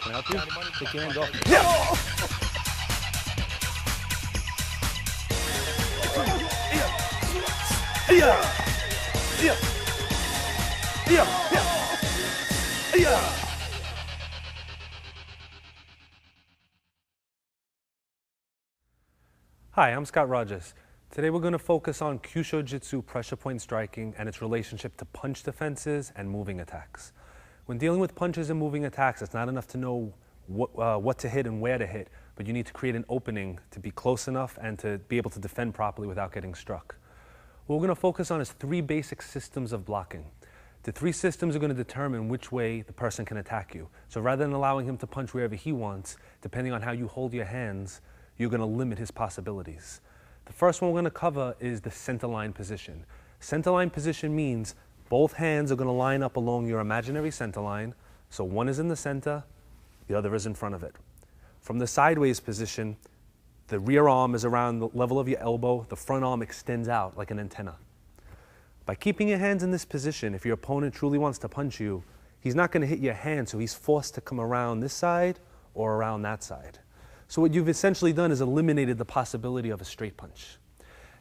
Can I help you? Take your hands off. Hi, I'm Scott Rogers. Today we're going to focus on Kyusho Jitsu pressure point striking and its relationship to punch defenses and moving attacks. When dealing with punches and moving attacks, it's not enough to know what to hit and where to hit, but you need to create an opening to be close enough and to be able to defend properly without getting struck. What we're going to focus on is 3 basic systems of blocking. The 3 systems are going to determine which way the person can attack you. So rather than allowing him to punch wherever he wants, depending on how you hold your hands, you're going to limit his possibilities. The first one we're going to cover is the center line position. Center line position means both hands are going to line up along your imaginary center line. So one is in the center, the other is in front of it. From the sideways position, the rear arm is around the level of your elbow. The front arm extends out like an antenna. By keeping your hands in this position, if your opponent truly wants to punch you, he's not going to hit your hand, so he's forced to come around this side or around that side. So what you've essentially done is eliminated the possibility of a straight punch.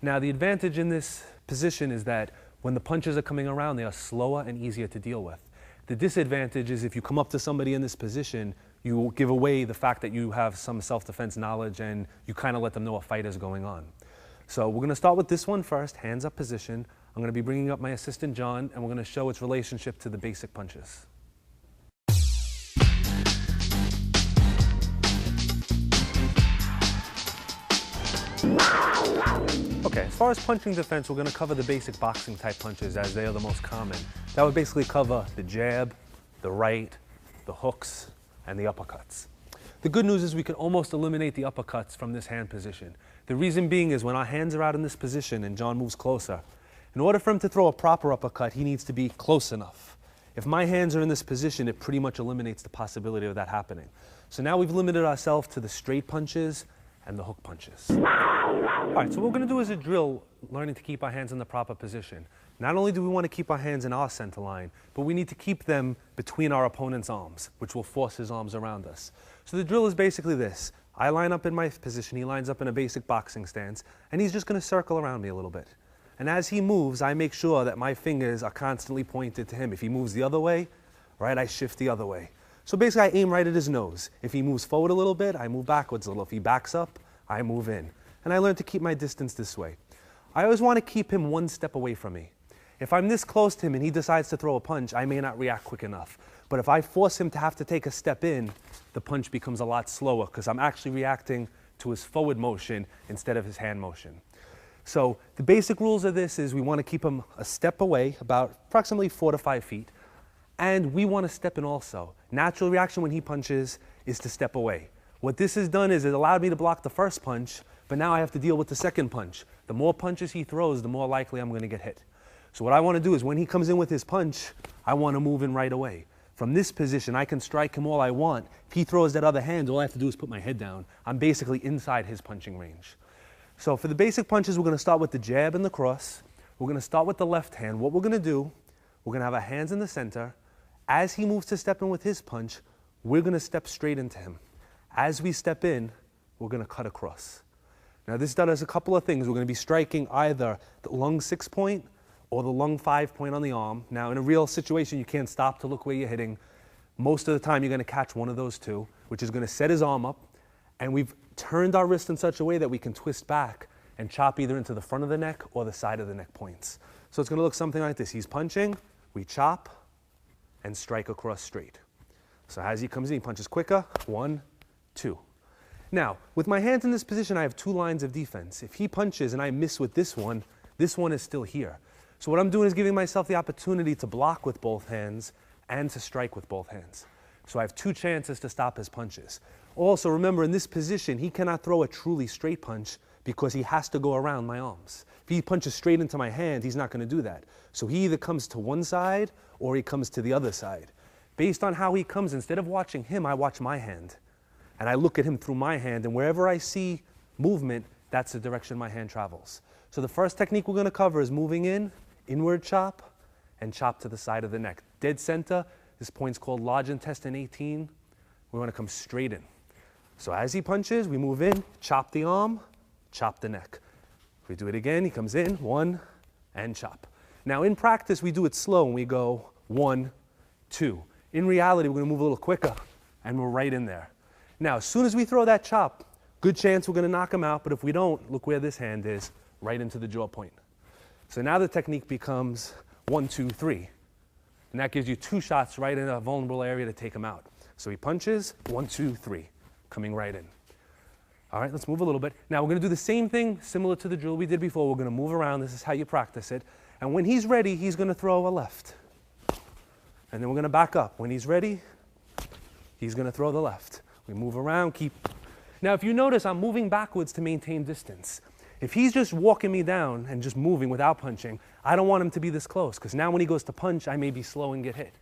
Now the advantage in this position is that when the punches are coming around, they are slower and easier to deal with. The disadvantage is if you come up to somebody in this position, you will give away the fact that you have some self-defense knowledge and you kind of let them know a fight is going on. So we're going to start with this one first, hands up position. I'm going to be bringing up my assistant John, and we're going to show its relationship to the basic punches. Okay, as far as punching defense, we're going to cover the basic boxing type punches as they are the most common. That would basically cover the jab, the right, the hooks, and the uppercuts. The good news is we can almost eliminate the uppercuts from this hand position. The reason being is when our hands are out in this position and John moves closer, in order for him to throw a proper uppercut, he needs to be close enough. If my hands are in this position, it pretty much eliminates the possibility of that happening. So now we've limited ourselves to the straight punches and the hook punches. All right, so what we're going to do is a drill learning to keep our hands in the proper position. Not only do we want to keep our hands in our center line, but we need to keep them between our opponent's arms, which will force his arms around us. So the drill is basically this. I line up in my position, he lines up in a basic boxing stance, and he's just going to circle around me a little bit. And as he moves, I make sure that my fingers are constantly pointed to him. If he moves the other way, right, I shift the other way. So basically, I aim right at his nose. If he moves forward a little bit, I move backwards a little. If he backs up, I move in. And I learn to keep my distance this way. I always want to keep him one step away from me. If I'm this close to him and he decides to throw a punch, I may not react quick enough. But if I force him to have to take a step in, the punch becomes a lot slower because I'm actually reacting to his forward motion instead of his hand motion. So the basic rules of this is we want to keep him a step away, about approximately 4 to 5 feet. And we want to step in also. Natural reaction when he punches is to step away. What this has done is it allowed me to block the first punch, but now I have to deal with the second punch. The more punches he throws, the more likely I'm going to get hit. So what I want to do is when he comes in with his punch, I want to move in right away. From this position, I can strike him all I want. If he throws that other hand, all I have to do is put my head down. I'm basically inside his punching range. So for the basic punches, we're going to start with the jab and the cross. We're going to start with the left hand. What we're going to do, we're going to have our hands in the center. As he moves to step in with his punch, we're going to step straight into him. As we step in, we're going to cut across. Now this does a couple of things. We're going to be striking either the lung 6 point or the lung 5 point on the arm. Now in a real situation, you can't stop to look where you're hitting. Most of the time, you're going to catch one of those two, which is going to set his arm up. And we've turned our wrist in such a way that we can twist back and chop either into the front of the neck or the side of the neck points. So it's going to look something like this. He's punching, we chop, and strike across straight. So as he comes in, he punches quicker. 1, 2. Now, with my hands in this position, I have 2 lines of defense. If he punches and I miss with this one is still here. So what I'm doing is giving myself the opportunity to block with both hands and to strike with both hands. So I have 2 chances to stop his punches. Also, remember, in this position, he cannot throw a truly straight punch because he has to go around my arms. If he punches straight into my hand, he's not going to do that. So he either comes to one side or he comes to the other side. Based on how he comes, instead of watching him, I watch my hand. And I look at him through my hand, and wherever I see movement, that's the direction my hand travels. So the first technique we're going to cover is moving in, inward chop, and chop to the side of the neck. Dead center, this point's called large intestine 18. we want to come straight in. So as he punches, we move in, chop the arm, chop the neck. If we do it again, he comes in, 1, and chop. Now in practice, we do it slow and we go 1, 2. In reality, we're going to move a little quicker and we're right in there. Now, as soon as we throw that chop, good chance we're going to knock him out, but if we don't, look where this hand is, right into the jaw point. So now the technique becomes 1, 2, 3. And that gives you 2 shots right in a vulnerable area to take him out. So he punches, 1, 2, 3, coming right in. All right, let's move a little bit. Now we're going to do the same thing, similar to the drill we did before. We're going to move around. This is how you practice it. And when he's ready, he's going to throw a left. And then we're going to back up. When he's ready, he's going to throw the left. We move around, keep. Now, if you notice, I'm moving backwards to maintain distance. If he's just walking me down and just moving without punching, I don't want him to be this close, because now when he goes to punch, I may be slow and get hit.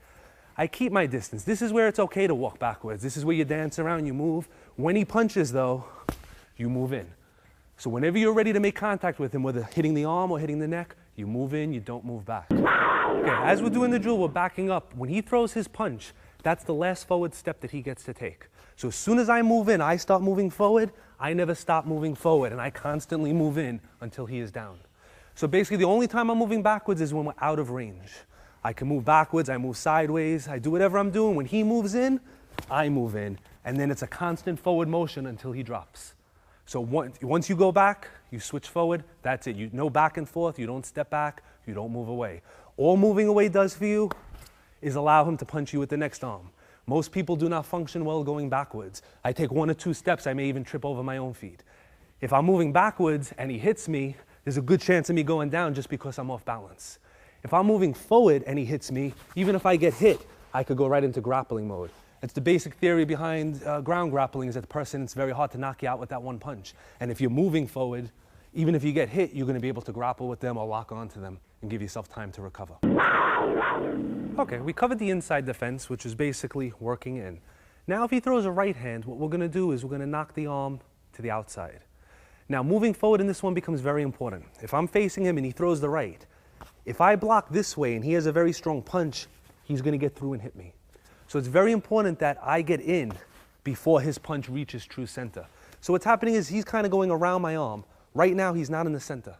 I keep my distance. This is where it's okay to walk backwards. This is where you dance around, you move. When he punches, though, you move in. So whenever you're ready to make contact with him, whether hitting the arm or hitting the neck, you move in, you don't move back. Okay, as we're doing the drill, we're backing up. When he throws his punch, that's the last forward step that he gets to take. So as soon as I move in, I start moving forward, I never stop moving forward, and I constantly move in until he is down. So basically, the only time I'm moving backwards is when we're out of range. I can move backwards, I move sideways, I do whatever I'm doing. When he moves in, I move in, and then it's a constant forward motion until he drops. So once you go back, you switch forward, that's it. You no back and forth, you don't step back, you don't move away. All moving away does for you is allow him to punch you with the next arm. Most people do not function well going backwards. I take 1 or 2 steps, I may even trip over my own feet. If I'm moving backwards and he hits me, there's a good chance of me going down just because I'm off balance. If I'm moving forward and he hits me, even if I get hit, I could go right into grappling mode. It's the basic theory behind ground grappling is that the person, it's very hard to knock you out with that one punch. And if you're moving forward, even if you get hit, you're going to be able to grapple with them or lock onto them and give yourself time to recover. Okay, we covered the inside defense, which is basically working in. Now if he throws a right hand, what we're going to do is we're going to knock the arm to the outside. Now moving forward in this one becomes very important. If I'm facing him and he throws the right, if I block this way and he has a very strong punch, he's going to get through and hit me. So it's very important that I get in before his punch reaches true center. So what's happening is he's kind of going around my arm. Right now he's not in the center.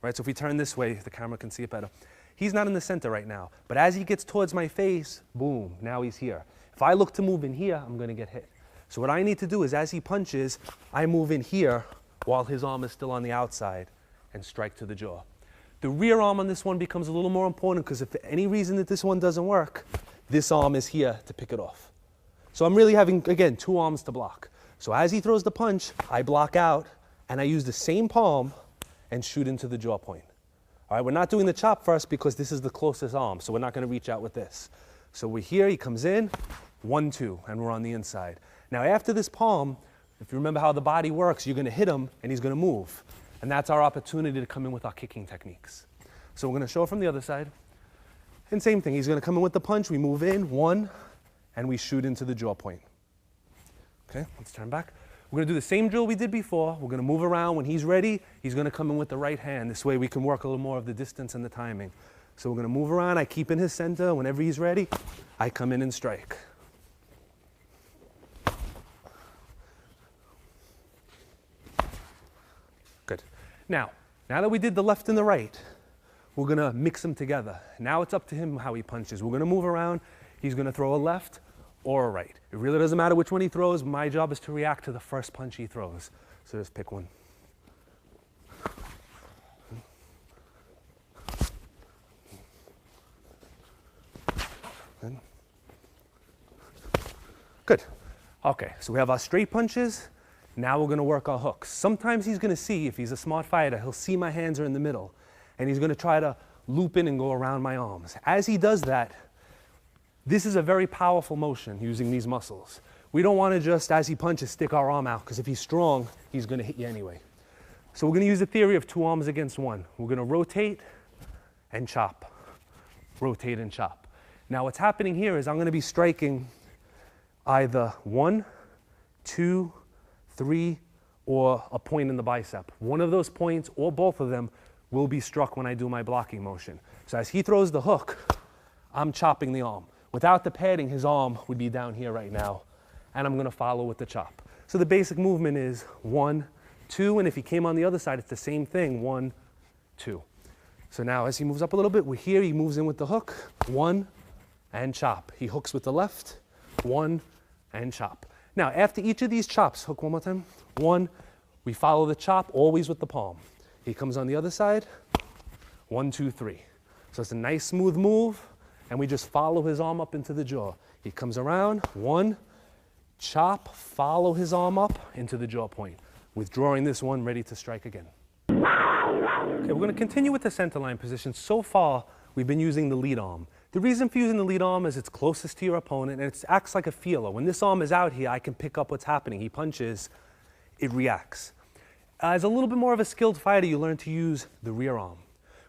Right? So if we turn this way, the camera can see it better. He's not in the center right now. But as he gets towards my face, boom, now he's here. If I look to move in here, I'm going to get hit. So what I need to do is as he punches, I move in here while his arm is still on the outside and strike to the jaw. The rear arm on this one becomes a little more important because if for any reason that this one doesn't work, this arm is here to pick it off. So I'm really having, again, 2 arms to block. So as he throws the punch, I block out and I use the same palm and shoot into the jaw point. All right, we're not doing the chop first because this is the closest arm, so we're not going to reach out with this. So we're here, he comes in, 1, 2, and we're on the inside. Now after this palm, if you remember how the body works, you're going to hit him and he's going to move. And that's our opportunity to come in with our kicking techniques. So we're going to show it from the other side. And same thing, he's going to come in with the punch, we move in, 1, and we shoot into the jaw point. Okay, let's turn back. We're going to do the same drill we did before. We're going to move around. When he's ready, he's going to come in with the right hand. This way we can work a little more of the distance and the timing. So we're going to move around. I keep in his center. Whenever he's ready, I come in and strike. Good. Now that we did the left and the right, we're going to mix them together. Now it's up to him how he punches. We're going to move around. He's going to throw a left or a right. It really doesn't matter which one he throws. My job is to react to the first punch he throws. So just pick one. Good. Okay, so we have our straight punches. Now we're going to work our hooks. Sometimes he's going to see, if he's a smart fighter, he'll see my hands are in the middle. And he's going to try to loop in and go around my arms. As he does that, this is a very powerful motion using these muscles. We don't want to just, as he punches, stick our arm out, because if he's strong, he's going to hit you anyway. So we're going to use the theory of 2 arms against 1. We're going to rotate and chop. Rotate and chop. Now what's happening here is I'm going to be striking either 1, 2, 3, or a point in the bicep. One of those points, or both of them, will be struck when I do my blocking motion. So as he throws the hook, I'm chopping the arm. Without the padding, his arm would be down here right now, and I'm gonna follow with the chop. So the basic movement is 1, 2, and if he came on the other side, it's the same thing, 1, 2. So now as he moves up a little bit, we're here, he moves in with the hook, 1, and chop. He hooks with the left, 1, and chop. Now after each of these chops, hook one more time, 1, we follow the chop always with the palm. He comes on the other side, 1, 2, 3. So it's a nice smooth move, and we just follow his arm up into the jaw. He comes around, 1, chop, follow his arm up into the jaw point. Withdrawing this one, ready to strike again. Okay, we're gonna continue with the center line position. So far, we've been using the lead arm. The reason for using the lead arm is it's closest to your opponent and it acts like a feeler. When this arm is out here, I can pick up what's happening. He punches, it reacts. As a little bit more of a skilled fighter, you learn to use the rear arm.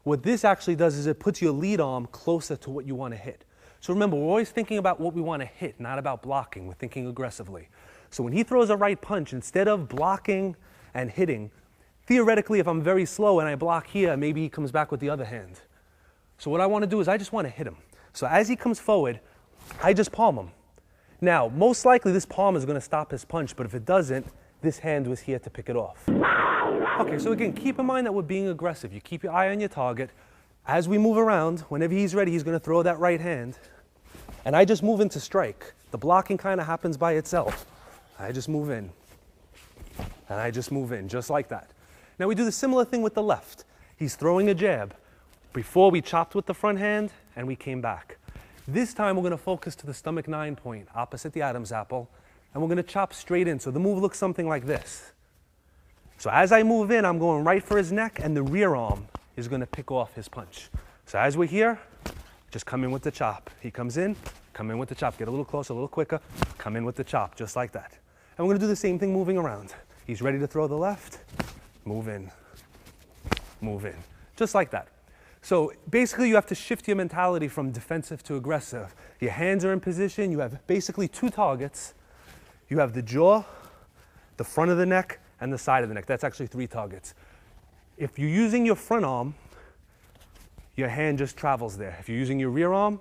What this actually does is it puts your lead arm closer to what you want to hit. So remember, we're always thinking about what we want to hit, not about blocking. We're thinking aggressively. So when he throws a right punch, instead of blocking and hitting, theoretically, if I'm very slow and I block here, maybe he comes back with the other hand. So what I want to do is I just want to hit him. So as he comes forward, I just palm him. Now, most likely this palm is going to stop his punch, but if it doesn't, this hand was here to pick it off. Okay, so again, keep in mind that we're being aggressive. You keep your eye on your target. As we move around, whenever he's ready, he's going to throw that right hand. And I just move into strike. The blocking kind of happens by itself. I just move in. And I just move in, just like that. Now we do the similar thing with the left. He's throwing a jab. Before we chopped with the front hand and we came back. This time we're going to focus to the stomach 9 point, opposite the Adam's apple, and we're going to chop straight in. So the move looks something like this. So as I move in, I'm going right for his neck, and the rear arm is going to pick off his punch. So as we're here, just come in with the chop. He comes in, come in with the chop. Get a little closer, a little quicker, come in with the chop, just like that. And we're going to do the same thing moving around. He's ready to throw the left, move in, just like that. So basically you have to shift your mentality from defensive to aggressive. Your hands are in position. You have basically 2 targets. You have the jaw, the front of the neck, and the side of the neck. That's actually 3 targets. If you're using your front arm, your hand just travels there. If you're using your rear arm,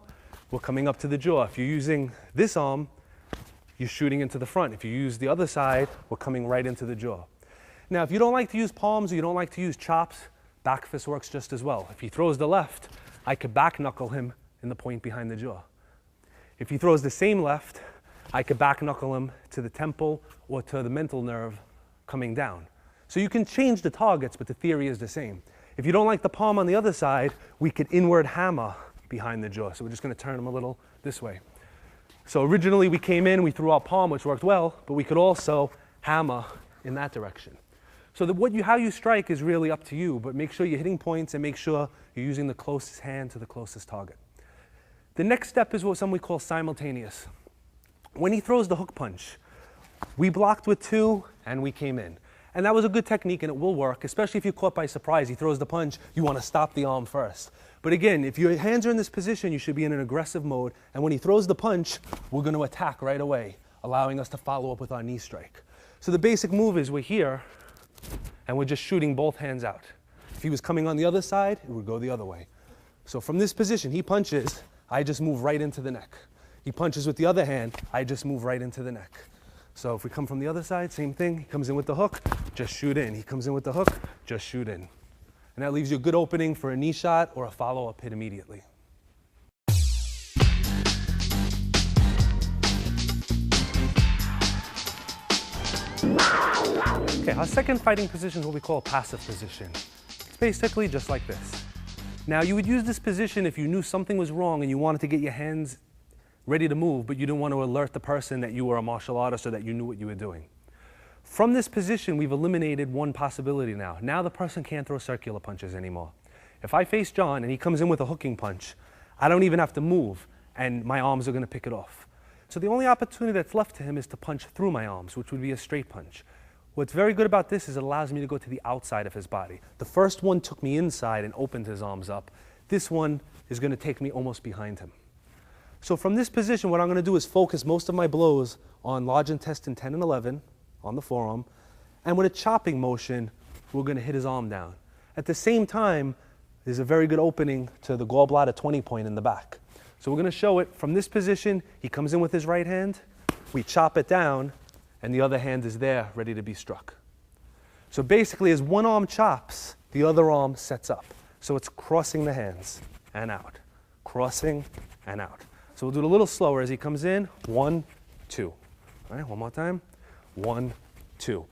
we're coming up to the jaw. If you're using this arm, you're shooting into the front. If you use the other side, we're coming right into the jaw. Now, if you don't like to use palms or you don't like to use chops, back fist works just as well. If he throws the left, I could back knuckle him in the point behind the jaw. If he throws the same left, I could back knuckle him to the temple or to the mental nerve coming down. So you can change the targets, but the theory is the same. If you don't like the palm on the other side, we could inward hammer behind the jaw. So we're just going to turn him a little this way. So originally we came in, we threw our palm, which worked well, but we could also hammer in that direction. So how you strike is really up to you, but make sure you're hitting points and make sure you're using the closest hand to the closest target. The next step is what we call simultaneous. When he throws the hook punch, we blocked with 2 and we came in. And that was a good technique and it will work, especially if you're caught by surprise. He throws the punch, you want to stop the arm first. But again, if your hands are in this position, you should be in an aggressive mode. And when he throws the punch, we're going to attack right away, allowing us to follow up with our knee strike. So the basic move is we're here, and we're just shooting both hands out. If he was coming on the other side, it would go the other way. So from this position, he punches, I just move right into the neck. He punches with the other hand, I just move right into the neck. So if we come from the other side, same thing. He comes in with the hook, just shoot in. He comes in with the hook, just shoot in. And that leaves you a good opening for a knee shot or a follow-up hit immediately. Okay, our second fighting position is what we call a passive position. It's basically just like this. Now, you would use this position if you knew something was wrong and you wanted to get your hands ready to move, but you didn't want to alert the person that you were a martial artist or that you knew what you were doing. From this position, we've eliminated one possibility now. Now the person can't throw circular punches anymore. If I face John and he comes in with a hooking punch, I don't even have to move and my arms are going to pick it off. So the only opportunity that's left to him is to punch through my arms, which would be a straight punch. What's very good about this is it allows me to go to the outside of his body. The first one took me inside and opened his arms up. This one is going to take me almost behind him. So from this position, what I'm going to do is focus most of my blows on large intestine 10 and 11 on the forearm. And with a chopping motion, we're going to hit his arm down. At the same time, there's a very good opening to the gallbladder 20 point in the back. So we're going to show it from this position. He comes in with his right hand. we chop it down, and the other hand is there, ready to be struck. So basically, as one arm chops, the other arm sets up. So it's crossing the hands and out, crossing and out. So we'll do it a little slower as he comes in. 1, 2. All right, one more time. 1, 2. All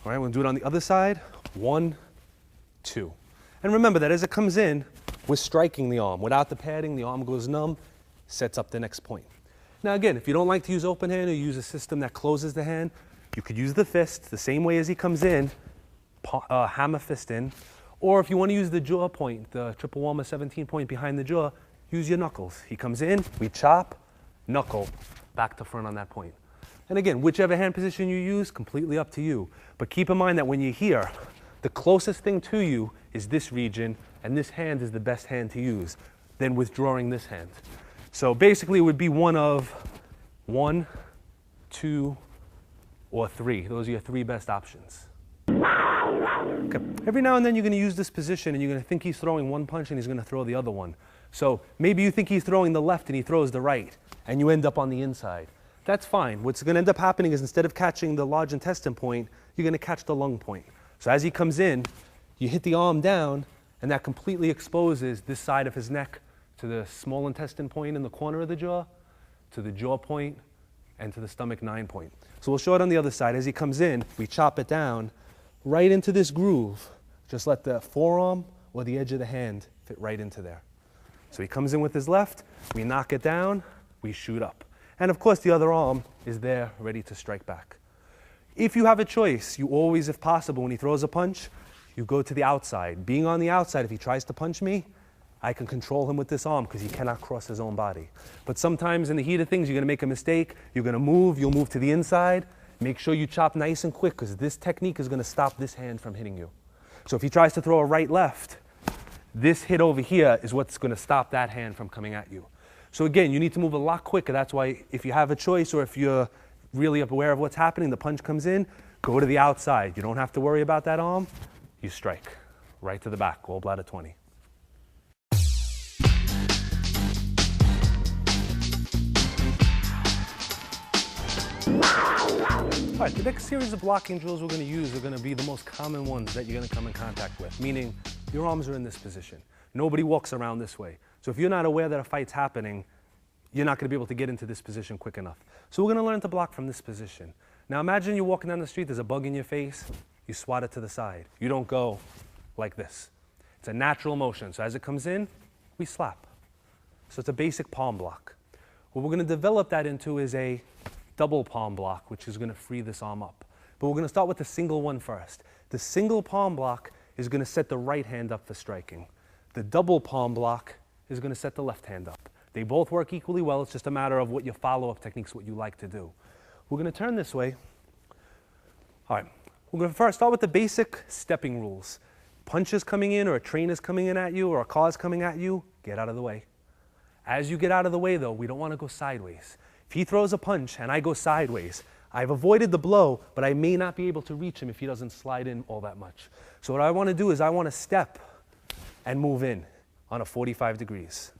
right, we'll do it on the other side. 1, 2. And remember that as it comes in, we're striking the arm. Without the padding, the arm goes numb, sets up the next point. Now again, if you don't like to use open hand or use a system that closes the hand, you could use the fist the same way as he comes in, hammer fist in. Or if you want to use the jaw point, the triple Walmer 17 point behind the jaw, use your knuckles. He comes in, we chop, knuckle, back to front on that point. And again, whichever hand position you use, completely up to you. But keep in mind that when you're here, the closest thing to you is this region, and this hand is the best hand to use, then withdrawing this hand. So basically it would be one of 1, 2, or 3. Those are your 3 best options. Okay. Every now and then you're going to use this position and you're going to think he's throwing one punch and he's going to throw the other one. So maybe you think he's throwing the left and he throws the right, and you end up on the inside. That's fine. What's going to end up happening is instead of catching the large intestine point, you're going to catch the lung point. So as he comes in, you hit the arm down, and that completely exposes this side of his neck to the small intestine point in the corner of the jaw, to the jaw point, and to the stomach 9 point. So we'll show it on the other side. As he comes in, we chop it down right into this groove. Just let the forearm or the edge of the hand fit right into there. So he comes in with his left, we knock it down, we shoot up. And of course the other arm is there ready to strike back. If you have a choice, you always, if possible, when he throws a punch, you go to the outside. Being on the outside, if he tries to punch me, I can control him with this arm because he cannot cross his own body. But sometimes in the heat of things, you're going to make a mistake. You're going to move. You'll move to the inside. Make sure you chop nice and quick because this technique is going to stop this hand from hitting you. So if he tries to throw a right-left, this hit over here is what's going to stop that hand from coming at you. So again, you need to move a lot quicker. That's why if you have a choice or if you're really aware of what's happening, the punch comes in, go to the outside. You don't have to worry about that arm. You strike right to the back, gallbladder 20. All right, the next series of blocking drills we're going to use are going to be the most common ones that you're going to come in contact with, meaning your arms are in this position. Nobody walks around this way. So if you're not aware that a fight's happening, you're not going to be able to get into this position quick enough. So we're going to learn to block from this position. Now imagine you're walking down the street, there's a bug in your face, you swat it to the side. You don't go like this. It's a natural motion. So as it comes in, we slap. So it's a basic palm block. What we're going to develop that into is a double palm block, which is going to free this arm up. But we're going to start with the single one first. The single palm block is going to set the right hand up for striking. The double palm block is going to set the left hand up. They both work equally well. It's just a matter of what your follow-up techniques, what you like to do. We're going to turn this way. All right. We're going to first start with the basic stepping rules. Punches coming in or a train is coming in at you or a car is coming at you, get out of the way. As you get out of the way, though, we don't want to go sideways. If he throws a punch and I go sideways, I've avoided the blow, but I may not be able to reach him if he doesn't slide in all that much. So what I want to do is I want to step and move in on a 45 degrees.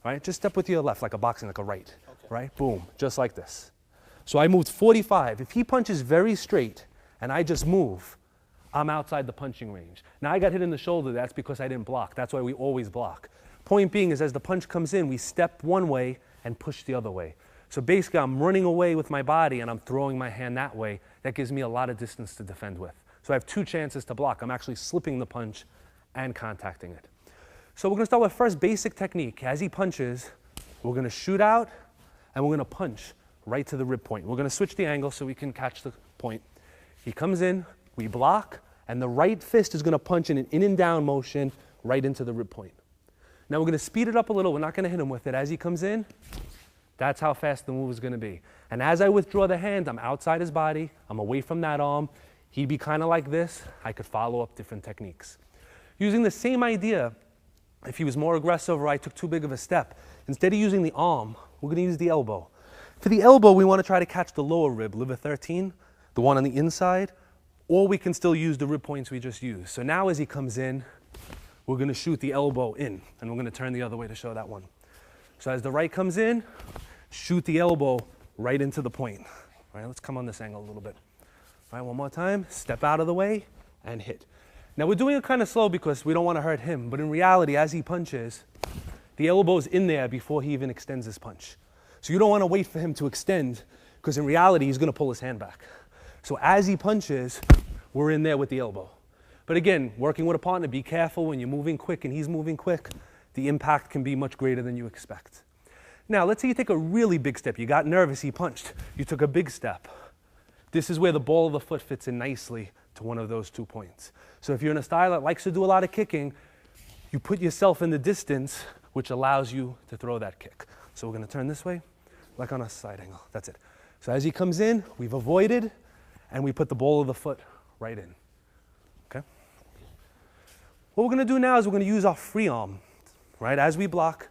All right, just step with your left like a boxing, like a right. Okay. Right, boom, just like this. So I moved 45. If he punches very straight and I just move, I'm outside the punching range. Now I got hit in the shoulder, that's because I didn't block. That's why we always block. Point being is as the punch comes in, we step one way and push the other way. So basically I'm running away with my body and I'm throwing my hand that way. That gives me a lot of distance to defend with. So I have two chances to block. I'm actually slipping the punch and contacting it. So we're going to start with first basic technique. As he punches, we're going to shoot out and we're going to punch right to the rib point. We're going to switch the angle so we can catch the point. He comes in, we block, and the right fist is going to punch in an in and down motion right into the rib point. Now we're going to speed it up a little. We're not going to hit him with it. As he comes in, that's how fast the move is going to be. And as I withdraw the hand, I'm outside his body. I'm away from that arm. He'd be kind of like this. I could follow up different techniques. Using the same idea, if he was more aggressive or I took too big of a step, instead of using the arm, we're going to use the elbow. For the elbow, we want to try to catch the lower rib, liver 13, the one on the inside, or we can still use the rib points we just used. So now as he comes in, we're going to shoot the elbow in, and we're going to turn the other way to show that one. So as the right comes in, shoot the elbow right into the point. All right, let's come on this angle a little bit. All right, one more time. Step out of the way and hit. Now we're doing it kind of slow because we don't want to hurt him, but in reality, as he punches, the elbow's in there before he even extends his punch. So you don't want to wait for him to extend, because in reality, he's going to pull his hand back. So as he punches, we're in there with the elbow. But again, working with a partner, be careful when you're moving quick and he's moving quick, the impact can be much greater than you expect. Now, let's say you take a really big step. You got nervous, he punched. You took a big step. This is where the ball of the foot fits in nicely to one of those 2 points. So if you're in a style that likes to do a lot of kicking, you put yourself in the distance, which allows you to throw that kick. So we're going to turn this way, like on a side angle. That's it. So as he comes in, we've avoided, and we put the ball of the foot right in. Okay? What we're going to do now is we're going to use our free arm, right? As we block,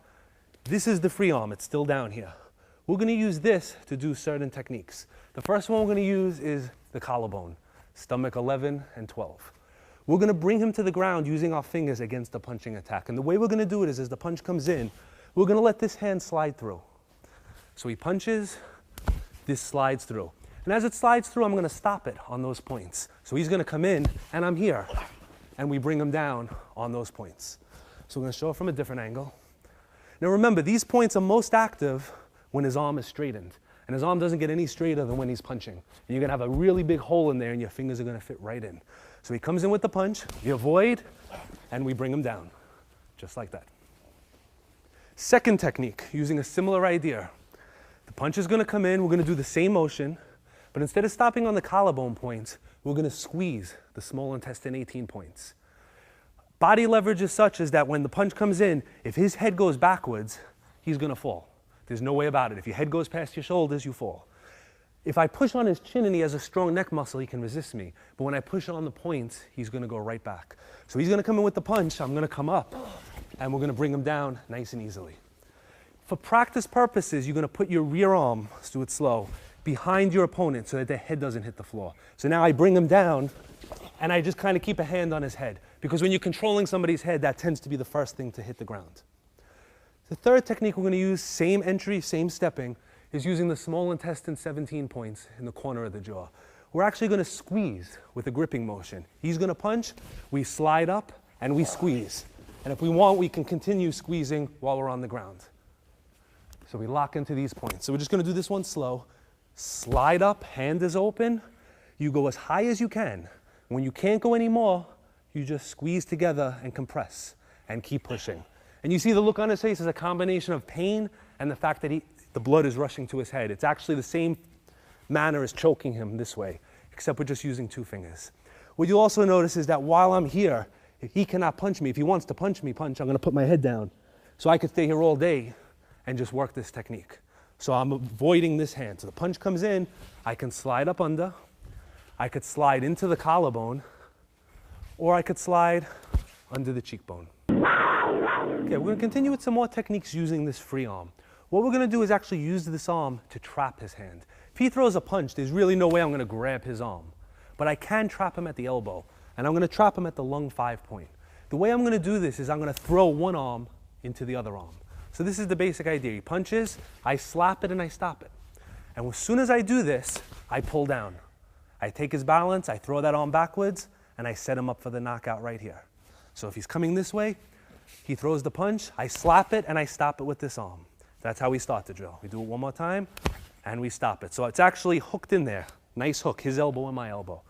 this is the free arm. It's still down here. We're going to use this to do certain techniques. The first one we're going to use is the collarbone, stomach 11 and 12. We're going to bring him to the ground using our fingers against the punching attack. And the way we're going to do it is as the punch comes in, we're going to let this hand slide through. So he punches, this slides through. And as it slides through, I'm going to stop it on those points. So he's going to come in, and I'm here. And we bring him down on those points. So we're going to show it from a different angle. Now remember, these points are most active when his arm is straightened. And his arm doesn't get any straighter than when he's punching. And you're going to have a really big hole in there, and your fingers are going to fit right in. So he comes in with the punch, we avoid, and we bring him down, just like that. Second technique, using a similar idea. The punch is going to come in, we're going to do the same motion, but instead of stopping on the collarbone points, we're going to squeeze the small intestine 18 points. Body leverage is such as that when the punch comes in, if his head goes backwards, he's going to fall. There's no way about it. If your head goes past your shoulders, you fall. If I push on his chin and he has a strong neck muscle, he can resist me. But when I push on the points, he's going to go right back. So he's going to come in with the punch, I'm going to come up, and we're going to bring him down nice and easily. For practice purposes, you're going to put your rear arm, let's do it slow, behind your opponent so that their head doesn't hit the floor. So now I bring him down, and I just kind of keep a hand on his head. Because when you're controlling somebody's head, that tends to be the first thing to hit the ground. The third technique we're going to use, same entry, same stepping, is using the small intestine 17 points in the corner of the jaw. We're actually going to squeeze with a gripping motion. He's going to punch, we slide up, and we squeeze. And if we want, we can continue squeezing while we're on the ground. So we lock into these points. So we're just going to do this one slow. Slide up, hand is open. You go as high as you can. When you can't go anymore, you just squeeze together and compress and keep pushing. And you see the look on his face is a combination of pain and the fact that the blood is rushing to his head. It's actually the same manner as choking him this way, except we're just using 2 fingers. What you'll also notice is that while I'm here, if he cannot punch me, if he wants to punch me, I'm going to put my head down. So I could stay here all day and just work this technique. So I'm avoiding this hand. So the punch comes in, I can slide up under, I could slide into the collarbone, or I could slide under the cheekbone. Okay, we're going to continue with some more techniques using this free arm. What we're going to do is actually use this arm to trap his hand. If he throws a punch, there's really no way I'm going to grab his arm. But I can trap him at the elbow, and I'm going to trap him at the lung 5 point. The way I'm going to do this is I'm going to throw one arm into the other arm. So this is the basic idea. He punches, I slap it, and I stop it. And as soon as I do this, I pull down. I take his balance, I throw that arm backwards, and I set him up for the knockout right here. So if he's coming this way, he throws the punch, I slap it, and I stop it with this arm. That's how we start the drill. We do it one more time, and we stop it. So it's actually hooked in there. Nice hook, his elbow and my elbow.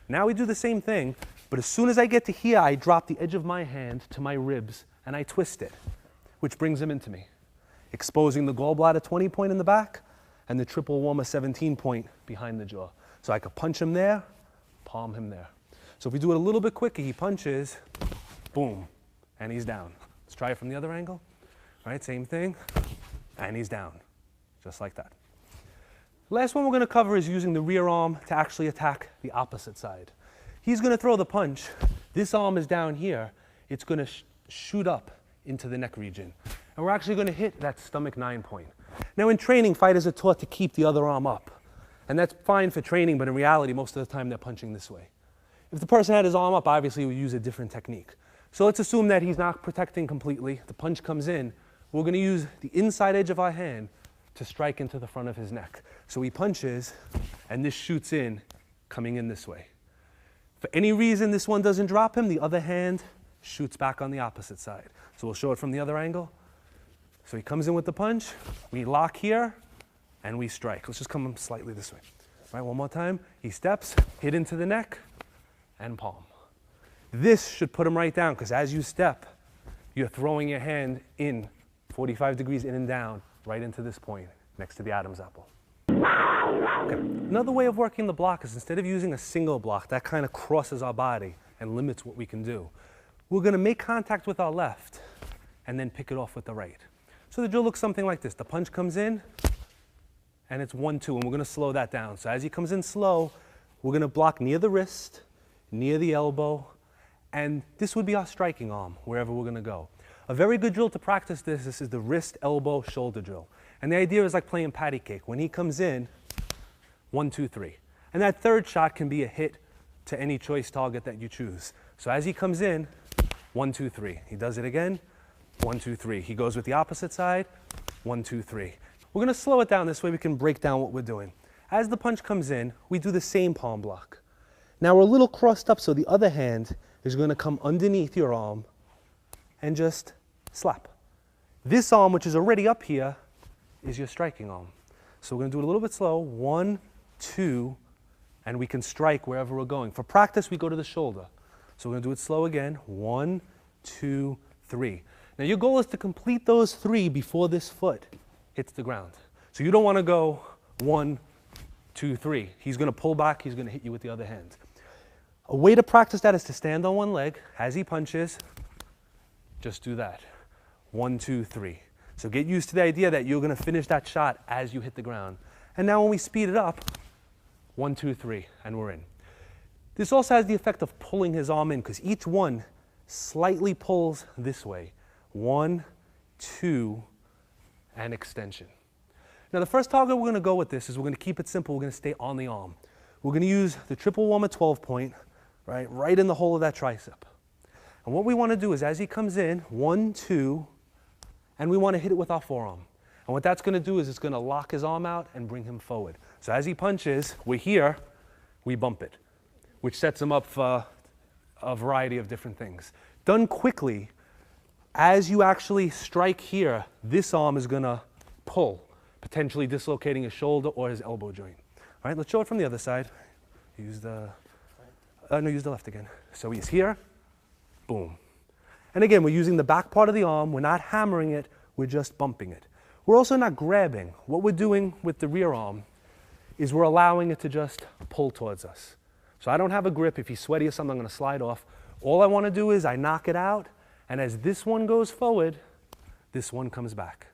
Now we do the same thing, but as soon as I get to here, I drop the edge of my hand to my ribs, and I twist it, which brings him into me, exposing the gallbladder 20 point in the back and the triple warmer 17 point behind the jaw. So I could punch him there, palm him there. So if we do it a little bit quicker, he punches, boom, and he's down. Let's try it from the other angle. All right, same thing, and he's down, just like that. Last one we're going to cover is using the rear arm to actually attack the opposite side. He's going to throw the punch. This arm is down here. It's going to shoot up into the neck region. And we're actually going to hit that stomach 9 point. Now in training, fighters are taught to keep the other arm up. And that's fine for training, but in reality, most of the time they're punching this way. If the person had his arm up, obviously we use a different technique. So let's assume that he's not protecting completely. The punch comes in. We're going to use the inside edge of our hand to strike into the front of his neck. So he punches, and this shoots in, coming in this way. For any reason this one doesn't drop him, the other hand shoots back on the opposite side. So we'll show it from the other angle. So he comes in with the punch, we lock here, and we strike. Let's just come slightly this way. All right, one more time. He steps, hit into the neck, and palm. This should put him right down, because as you step, you're throwing your hand in 45 degrees in and down, right into this point, next to the Adam's apple. Okay. Another way of working the block is instead of using a single block, that kind of crosses our body and limits what we can do. We're going to make contact with our left and then pick it off with the right. So the drill looks something like this. The punch comes in, and it's 1-2, and we're going to slow that down. So as he comes in slow, we're going to block near the wrist, near the elbow, and this would be our striking arm, wherever we're going to go. A very good drill to practice this is the wrist, elbow, shoulder drill. And the idea is like playing patty cake. When he comes in, 1, 2, 3. And that third shot can be a hit to any choice target that you choose. So as he comes in, 1, 2, 3. He does it again, 1, 2, 3. He goes with the opposite side, 1, 2, 3. We're going to slow it down this way we can break down what we're doing. As the punch comes in, we do the same palm block. Now we're a little crossed up, so the other hand is going to come underneath your arm and just slap. This arm, which is already up here, is your striking arm. So we're going to do it a little bit slow. 1, 2, and we can strike wherever we're going. For practice, we go to the shoulder. So we're going to do it slow again. 1, 2, 3. Now your goal is to complete those 3 before this foot hits the ground. So you don't want to go 1, 2, 3. He's going to pull back. He's going to hit you with the other hand. A way to practice that is to stand on one leg. As he punches, just do that. 1, 2, 3. So get used to the idea that you're going to finish that shot as you hit the ground. And now when we speed it up, 1, 2, 3, and we're in. This also has the effect of pulling his arm in, because each one slightly pulls this way. 1, 2, and extension. Now the first target we're going to go with this is we're going to keep it simple. We're going to stay on the arm. We're going to use the triple warmer 12 point, right in the hole of that tricep. And what we want to do is as he comes in, 1, 2, and we want to hit it with our forearm. And what that's going to do is it's going to lock his arm out and bring him forward. So as he punches, we're here, we bump it, which sets him up for a variety of different things. Done quickly, as you actually strike here, this arm is going to pull, potentially dislocating his shoulder or his elbow joint. All right, let's show it from the other side. Use the left again. So he's here, boom. And again, we're using the back part of the arm. We're not hammering it, we're just bumping it. We're also not grabbing. What we're doing with the rear arm is we're allowing it to just pull towards us. So I don't have a grip. If he's sweaty or something, I'm going to slide off. All I want to do is I knock it out, and as this one goes forward, this one comes back.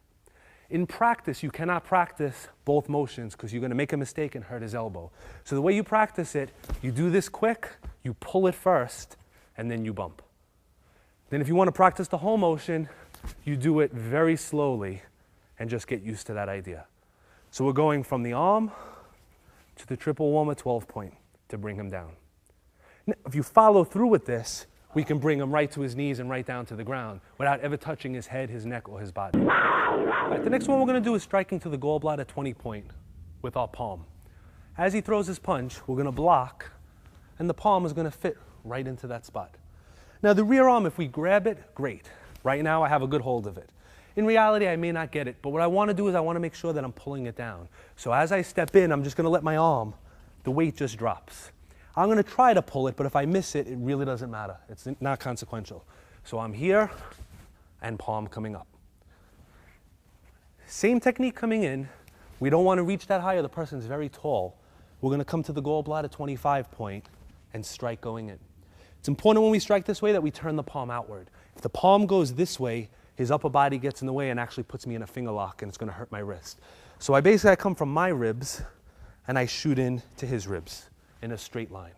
In practice, you cannot practice both motions because you're going to make a mistake and hurt his elbow. So the way you practice it, you do this quick, you pull it first, and then you bump. Then if you want to practice the whole motion, you do it very slowly and just get used to that idea. So we're going from the arm to the triple warmer 12 point to bring him down. Now, if you follow through with this, we can bring him right to his knees and right down to the ground without ever touching his head, his neck, or his body. Right, the next one we're going to do is striking to the gallbladder 20 point with our palm. As he throws his punch, we're going to block, and the palm is going to fit right into that spot. Now the rear arm, if we grab it, great. Right now I have a good hold of it. In reality, I may not get it, but what I want to do is I want to make sure that I'm pulling it down. So as I step in, I'm just going to let my arm, the weight just drops. I'm going to try to pull it, but if I miss it, it really doesn't matter. It's not consequential. So I'm here, and palm coming up. Same technique coming in. We don't want to reach that high, or the person's very tall. We're going to come to the gallbladder 25 point and strike going in. It's important when we strike this way that we turn the palm outward. If the palm goes this way, his upper body gets in the way and actually puts me in a finger lock, and it's going to hurt my wrist. So I come from my ribs, and I shoot in to his ribs in a straight line.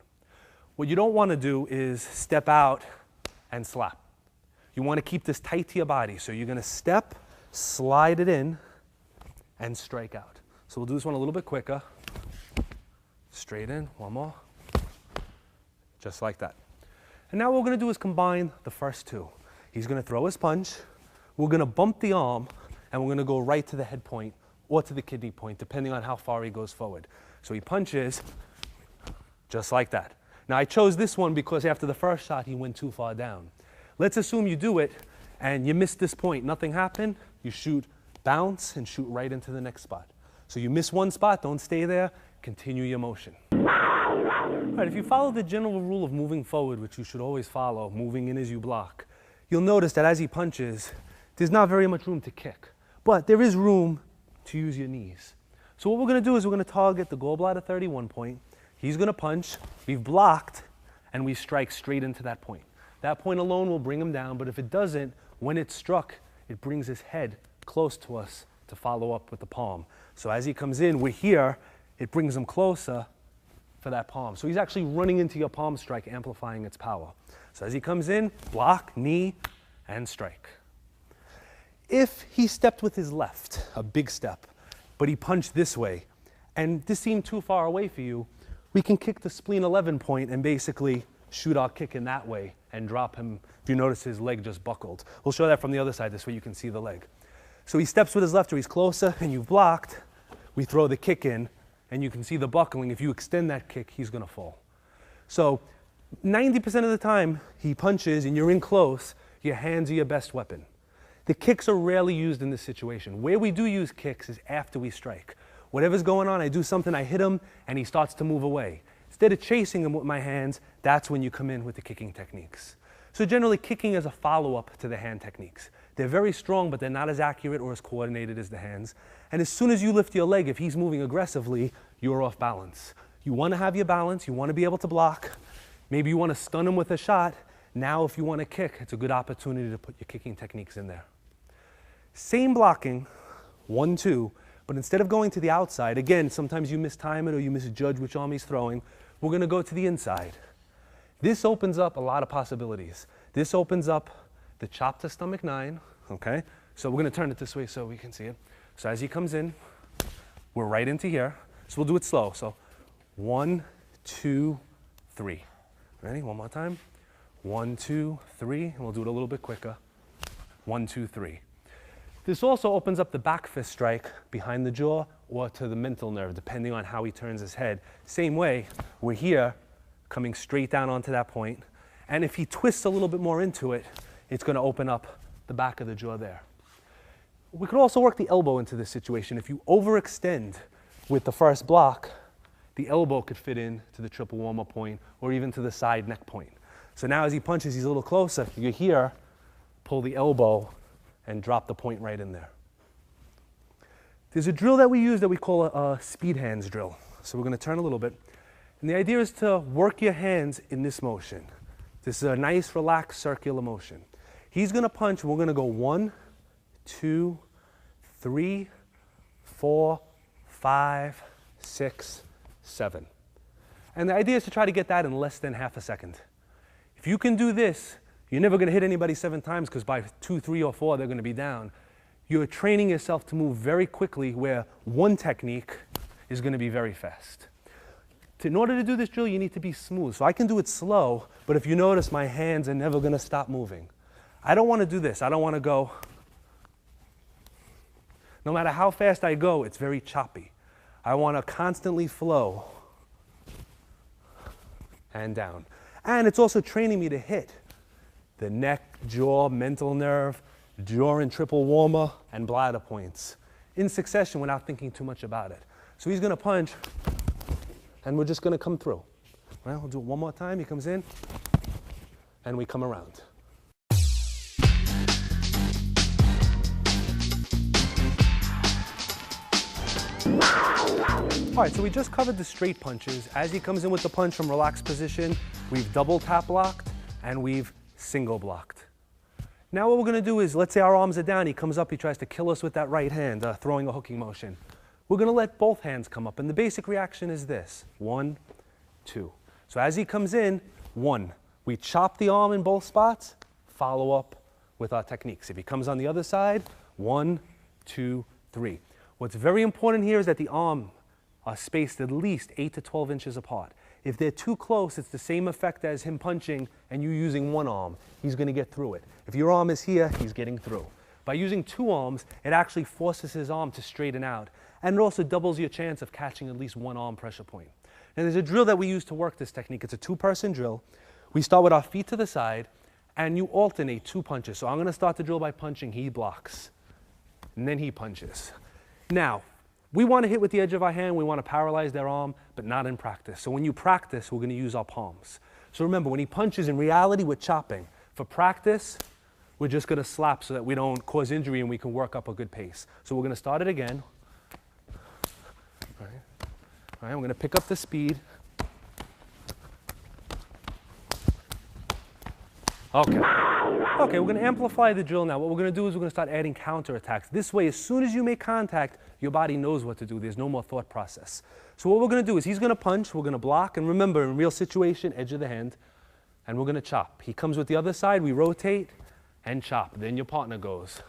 What you don't want to do is step out and slap. You want to keep this tight to your body. So you're going to step, slide it in, and strike out. So we'll do this one a little bit quicker. Straight in, one more. Just like that. And now what we're going to do is combine the first two. He's going to throw his punch. We're going to bump the arm, and we're going to go right to the head point or to the kidney point, depending on how far he goes forward. So he punches just like that. Now I chose this one because after the first shot, he went too far down. Let's assume you do it and you miss this point. Nothing happened. You shoot, bounce, and shoot right into the next spot. So you miss one spot, don't stay there, continue your motion. All right, if you follow the general rule of moving forward, which you should always follow, moving in as you block, you'll notice that as he punches, there's not very much room to kick, but there is room to use your knees. So what we're gonna do is we're gonna target the gallbladder 31 point. He's gonna punch, we've blocked, and we strike straight into that point. That point alone will bring him down, but if it doesn't, when it's struck, it brings his head close to us to follow up with the palm. So as he comes in, we're here, it brings him closer for that palm. So he's actually running into your palm strike, amplifying its power. So as he comes in, block, knee, and strike. If he stepped with his left, a big step, but he punched this way, and this seemed too far away for you, we can kick the spleen 11 point and basically shoot our kick in that way and drop him. If you notice his leg just buckled. We'll show that from the other side, this way you can see the leg. So he steps with his left or he's closer and you've blocked, we throw the kick in and you can see the buckling. If you extend that kick, he's gonna fall. So 90% of the time he punches and you're in close, your hands are your best weapon. The kicks are rarely used in this situation. Where we do use kicks is after we strike. Whatever's going on, I do something, I hit him and he starts to move away. Instead of chasing him with my hands, that's when you come in with the kicking techniques. So generally kicking is a follow-up to the hand techniques. They're very strong, but they're not as accurate or as coordinated as the hands. And as soon as you lift your leg, if he's moving aggressively, you're off balance. You want to have your balance, you want to be able to block. Maybe you want to stun him with a shot. Now if you want to kick, it's a good opportunity to put your kicking techniques in there. Same blocking, 1-2, but instead of going to the outside, again, sometimes you mistime it or you misjudge which arm he's throwing, we're going to go to the inside. This opens up a lot of possibilities. This opens up the chop to stomach 9, okay? So we're going to turn it this way so we can see it. So as he comes in, we're right into here. So we'll do it slow. So 1, 2, 3. Ready? One more time. 1, 2, 3. And we'll do it a little bit quicker. 1, 2, 3. This also opens up the back fist strike behind the jaw or to the mental nerve, depending on how he turns his head. Same way, we're here, coming straight down onto that point. And if he twists a little bit more into it, it's going to open up the back of the jaw there. We could also work the elbow into this situation. If you overextend with the first block, the elbow could fit in to the triple warm-up point or even to the side neck point. So now as he punches, he's a little closer. You're here, pull the elbow and drop the point right in there. There's a drill that we use that we call a speed hands drill. So we're going to turn a little bit. And the idea is to work your hands in this motion. This is a nice, relaxed, circular motion. He's going to punch, and we're going to go 1, 2, 3, 4, 5, 6, 7. And the idea is to try to get that in less than half a second. If you can do this, you're never going to hit anybody 7 times because by 2, 3, or 4, they're going to be down. You're training yourself to move very quickly where one technique is going to be very fast. In order to do this drill, you need to be smooth. So I can do it slow, but if you notice, my hands are never going to stop moving. I don't want to do this. I don't want to go. No matter how fast I go, it's very choppy. I want to constantly flow and down. And it's also training me to hit the neck, jaw, mental nerve, jaw and triple warmer, and bladder points in succession without thinking too much about it. So he's going to punch, and we're just going to come through. Well, we'll do it one more time. He comes in, and we come around. All right, so we just covered the straight punches. As he comes in with the punch from relaxed position, we've double tap blocked, and we've single blocked. Now what we're going to do is, let's say our arms are down, he comes up, he tries to kill us with that right hand, throwing a hooking motion. We're going to let both hands come up, and the basic reaction is this: 1, 2. So as he comes in, 1. We chop the arm in both spots, follow up with our techniques. If he comes on the other side, 1, 2, 3. What's very important here is that the arm are spaced at least 8 to 12 inches apart. If they're too close, it's the same effect as him punching and you using one arm. He's going to get through it. If your arm is here, he's getting through. By using 2 arms, it actually forces his arm to straighten out. And it also doubles your chance of catching at least 1 arm pressure point. And there's a drill that we use to work this technique. It's a 2-person drill. We start with our feet to the side, and you alternate 2 punches. So I'm going to start the drill by punching. He blocks. And then he punches. Now, we want to hit with the edge of our hand. We want to paralyze their arm, but not in practice. So when you practice, we're going to use our palms. So remember, when he punches, in reality, we're chopping. For practice, we're just going to slap so that we don't cause injury and we can work up a good pace. So we're going to start it again. All right, I'm going to pick up the speed. Okay. Okay, we're going to amplify the drill now. What we're going to do is we're going to start adding counterattacks. This way, as soon as you make contact, your body knows what to do. There's no more thought process. So what we're going to do is he's going to punch, we're going to block, and remember, in real situation, edge of the hand, and we're going to chop. He comes with the other side, we rotate, and chop. Then your partner goes,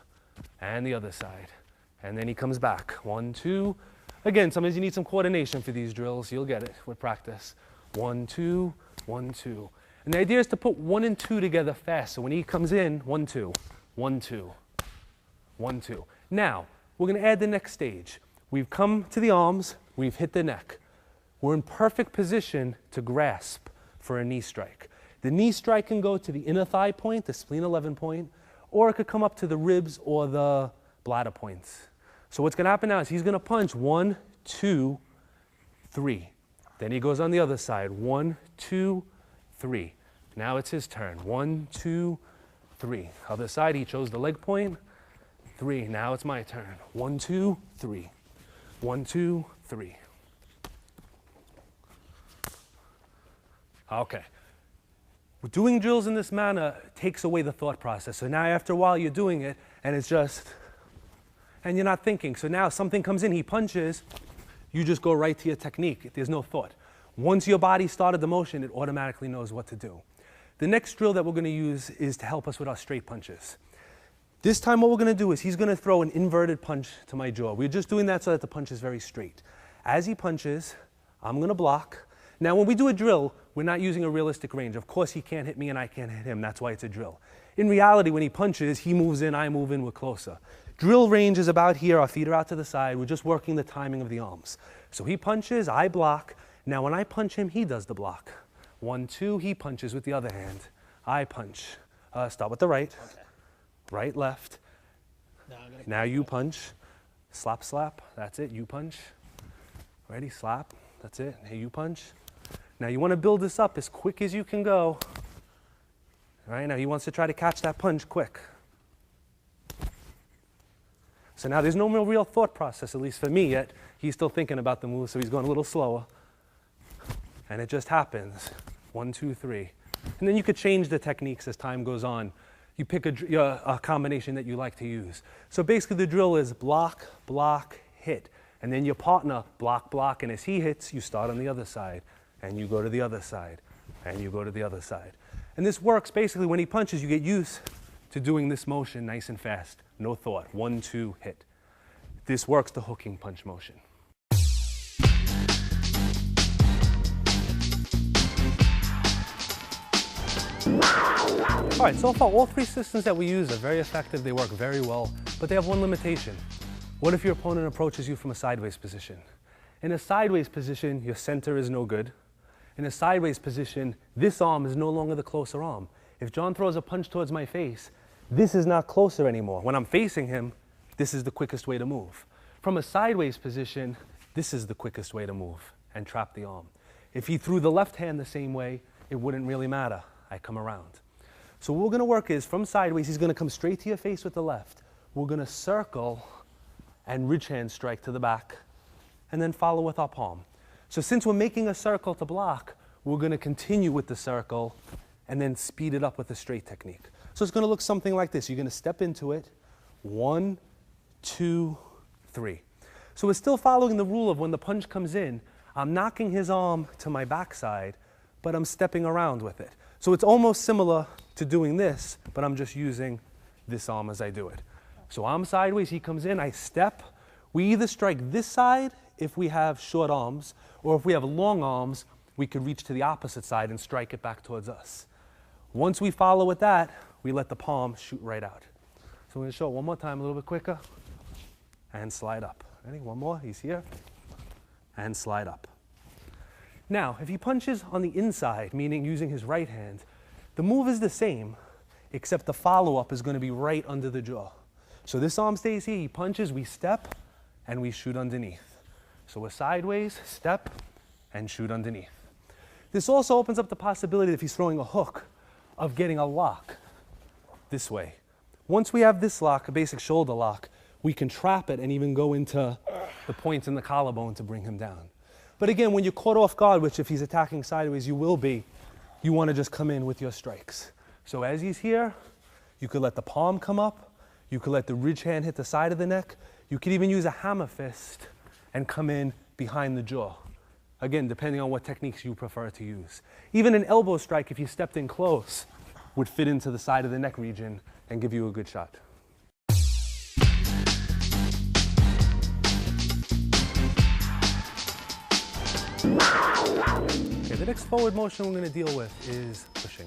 and the other side. And then he comes back. 1, 2. Again, sometimes you need some coordination for these drills. You'll get it with practice. 1, 2, 1, 2. And the idea is to put 1 and 2 together fast. So when he comes in, 1, 2, 1, 2, 1, 2. Now, we're going to add the next stage. We've come to the arms, we've hit the neck. We're in perfect position to grasp for a knee strike. The knee strike can go to the inner thigh point, the spleen 11 point, or it could come up to the ribs or the bladder points. So what's going to happen now is he's going to punch 1, 2, 3. Then he goes on the other side. 1, 2, 3. Now it's his turn. 1, 2, 3. Other side, he chose the leg point. 3. Now it's my turn. 1, 2, 3. 1, 2, 3. Okay. Doing drills in this manner takes away the thought process. So now after a while you're doing it and it's just, and you're not thinking. So now something comes in, he punches, you just go right to your technique. There's no thought. Once your body started the motion, it automatically knows what to do. The next drill that we're going to use is to help us with our straight punches. This time what we're going to do is he's going to throw an inverted punch to my jaw. We're just doing that so that the punch is very straight. As he punches, I'm going to block. Now when we do a drill, we're not using a realistic range. Of course he can't hit me and I can't hit him. That's why it's a drill. In reality, when he punches, he moves in, I move in, we're closer. Drill range is about here. Our feet are out to the side. We're just working the timing of the arms. So he punches, I block. Now when I punch him, he does the block. 1, 2, he punches with the other hand. I punch. Start with the right. Okay. Right, left. Now you punch. Slap, slap. That's it. You punch. Ready? Slap. That's it. Hey, you punch. Now you want to build this up as quick as you can go. All right, now he wants to try to catch that punch quick. So now there's no real thought process, at least for me yet. He's still thinking about the move, so he's going a little slower. And it just happens. 1, 2, 3. And then you could change the techniques as time goes on. You pick a combination that you like to use. So basically the drill is block, block, hit. And then your partner block, block, and as he hits, you start on the other side. And you go to the other side. And you go to the other side. And this works basically when he punches, you get used to doing this motion nice and fast. No thought. 1, 2, hit. This works the hooking punch motion. All right, so far all 3 systems that we use are very effective. They work very well, but they have one limitation. What if your opponent approaches you from a sideways position? In a sideways position, your center is no good. In a sideways position, this arm is no longer the closer arm. If John throws a punch towards my face, this is not closer anymore. When I'm facing him, this is the quickest way to move. From a sideways position, this is the quickest way to move and trap the arm. If he threw the left hand the same way, it wouldn't really matter. I come around. So what we're going to work is from sideways, he's going to come straight to your face with the left. We're going to circle and ridge hand strike to the back and then follow with our palm. So since we're making a circle to block, we're going to continue with the circle and then speed it up with the straight technique. So it's going to look something like this. You're going to step into it. 1, 2, 3. So we're still following the rule of when the punch comes in, I'm knocking his arm to my backside, but I'm stepping around with it. So it's almost similar to doing this, but I'm just using this arm as I do it. So I'm sideways, he comes in, I step. We either strike this side if we have short arms, or if we have long arms, we could reach to the opposite side and strike it back towards us. Once we follow with that, we let the palm shoot right out. So So we're going to show it one more time, a little bit quicker, and slide up. Ready? One more. He's here, and slide up. Now, if he punches on the inside, meaning using his right hand, the move is the same, except the follow-up is going to be right under the jaw. So this arm stays here, he punches, we step, and we shoot underneath. So we're sideways, step, and shoot underneath. This also opens up the possibility, if he's throwing a hook, of getting a lock this way. Once we have this lock, a basic shoulder lock, we can trap it and even go into the points in the collarbone to bring him down. But again, when you're caught off guard, which if he's attacking sideways, you will be, you want to just come in with your strikes. So as he's here, you could let the palm come up, you could let the ridge hand hit the side of the neck, you could even use a hammer fist and come in behind the jaw. Again, depending on what techniques you prefer to use. Even an elbow strike, if you stepped in close, would fit into the side of the neck region and give you a good shot. Okay, the next forward motion we're going to deal with is pushing.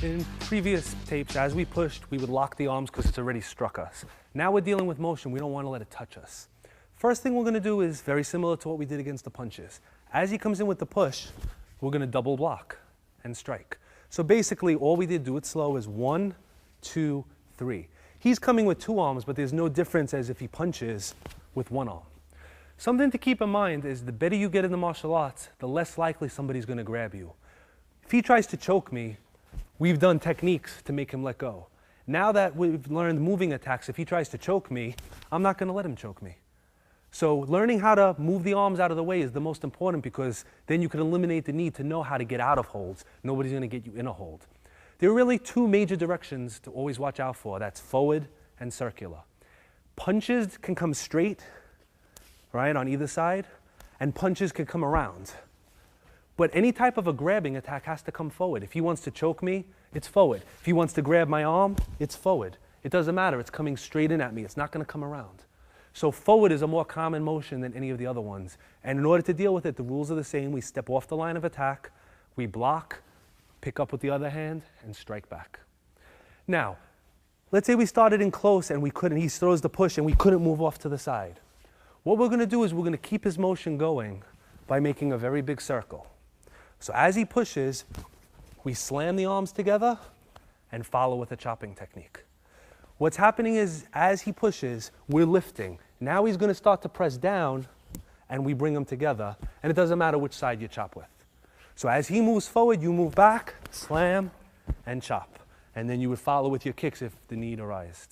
In previous tapes, as we pushed, we would lock the arms because it's already struck us. Now we're dealing with motion, we don't want to let it touch us. First thing we're going to do is very similar to what we did against the punches. As he comes in with the push, we're going to double block and strike. So basically, all we did, do it slow, is 1, 2, 3. He's coming with 2 arms, but there's no difference as if he punches with 1 arm. Something to keep in mind is the better you get in the martial arts, the less likely somebody's going to grab you. If he tries to choke me, we've done techniques to make him let go. Now that we've learned moving attacks, if he tries to choke me, I'm not going to let him choke me. So learning how to move the arms out of the way is the most important, because then you can eliminate the need to know how to get out of holds. Nobody's going to get you in a hold. There are really 2 major directions to always watch out for. That's forward and circular. Punches can come straight, right, on either side, and punches can come around. But any type of a grabbing attack has to come forward. If he wants to choke me, it's forward. If he wants to grab my arm, it's forward. It doesn't matter. It's coming straight in at me. It's not going to come around. So forward is a more common motion than any of the other ones. And in order to deal with it, the rules are the same. We step off the line of attack, we block, pick up with the other hand, and strike back. Now, let's say we started in close and we couldn't, he throws the push and we couldn't move off to the side. What we're going to do is we're going to keep his motion going by making a very big circle. So as he pushes, we slam the arms together and follow with a chopping technique. What's happening is, as he pushes, we're lifting. Now he's going to start to press down, and we bring them together, and it doesn't matter which side you chop with. So as he moves forward, you move back, slam, and chop. And then you would follow with your kicks if the need arises.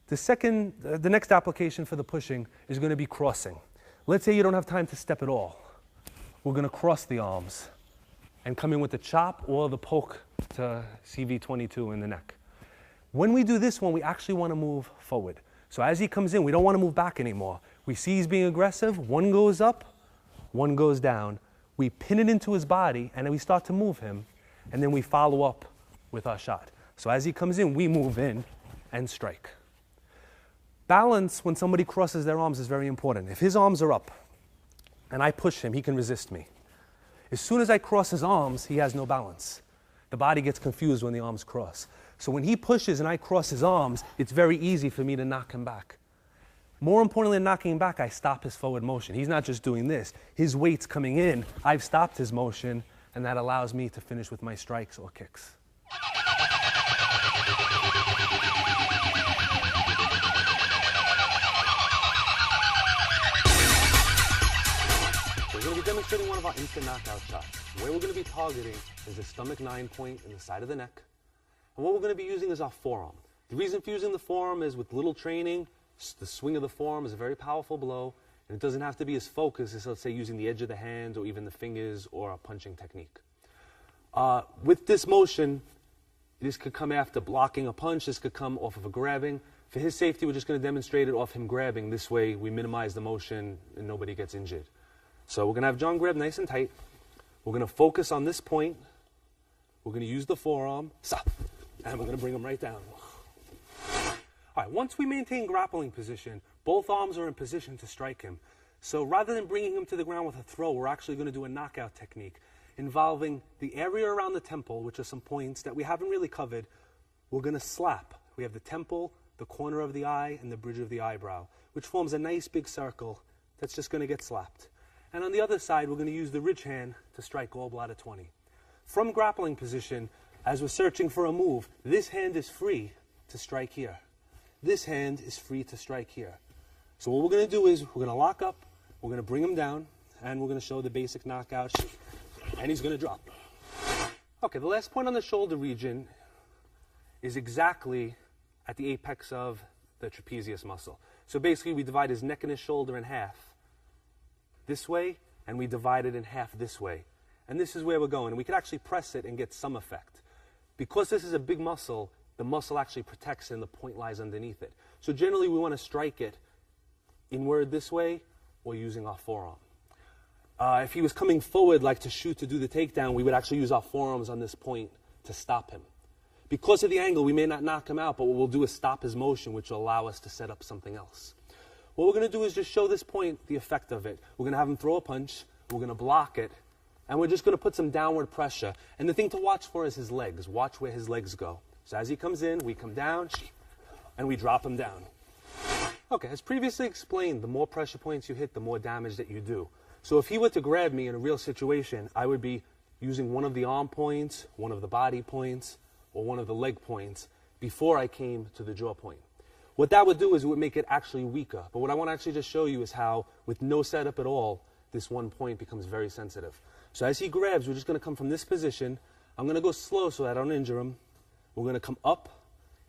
The next application for the pushing is going to be crossing. Let's say you don't have time to step at all. We're going to cross the arms and come in with the chop or the poke to CV22 in the neck. When we do this one, we actually want to move forward. So as he comes in, we don't want to move back anymore. We see he's being aggressive. One goes up, one goes down. We pin it into his body, and then we start to move him, and then we follow up with our shot. So as he comes in, we move in and strike. Balance when somebody crosses their arms is very important. If his arms are up and I push him, he can resist me. As soon as I cross his arms, he has no balance. The body gets confused when the arms cross. So when he pushes and I cross his arms, it's very easy for me to knock him back. More importantly than knocking him back, I stop his forward motion. He's not just doing this. His weight's coming in. I've stopped his motion, and that allows me to finish with my strikes or kicks. We're going to be demonstrating one of our instant knockout shots. The way we're going to be targeting is the stomach 9 point in the side of the neck. And what we're going to be using is our forearm. The reason for using the forearm is, with little training, the swing of the forearm is a very powerful blow, and it doesn't have to be as focused as, let's say, using the edge of the hand or even the fingers or a punching technique. With this motion, this could come after blocking a punch. This could come off of a grabbing. For his safety, we're just going to demonstrate it off him grabbing. This way, we minimize the motion and nobody gets injured. So we're going to have John grab nice and tight. We're going to focus on this point. We're going to use the forearm. Stop. And we're going to bring him right down. All right, once we maintain grappling position, both arms are in position to strike him. So rather than bringing him to the ground with a throw, we're actually going to do a knockout technique involving the area around the temple, which are some points that we haven't really covered. We're going to slap. we have the temple, the corner of the eye, and the bridge of the eyebrow, which forms a nice big circle that's just going to get slapped. And on the other side, we're going to use the ridge hand to strike gallbladder 20. From grappling position, as we're searching for a move, this hand is free to strike here. This hand is free to strike here. So what we're going to do is we're going to lock up, we're going to bring him down, and we're going to show the basic knockout, and he's going to drop. Okay, the last point on the shoulder region is exactly at the apex of the trapezius muscle. So basically we divide his neck and his shoulder in half this way, and we divide it in half this way. And this is where we're going. And we can actually press it and get some effect. Because this is a big muscle, the muscle actually protects it and the point lies underneath it. So generally we want to strike it inward this way or using our forearm. If he was coming forward like to shoot to do the takedown, we would actually use our forearms on this point to stop him. Because of the angle, we may not knock him out, but what we'll do is stop his motion, which will allow us to set up something else. What we're going to do is just show this point the effect of it. We're going to have him throw a punch, we're going to block it, and we're just going to put some downward pressure. And the thing to watch for is his legs. Watch where his legs go. So as he comes in, we come down, and we drop him down. Okay, as previously explained, the more pressure points you hit, the more damage that you do. So if he were to grab me in a real situation, I would be using one of the arm points, one of the body points, or one of the leg points before I came to the jaw point. What that would do is it would make it actually weaker. But what I want to actually just show you is how, with no setup at all, this one point becomes very sensitive. So as he grabs, we're just going to come from this position. I'm going to go slow so I don't injure him. We're going to come up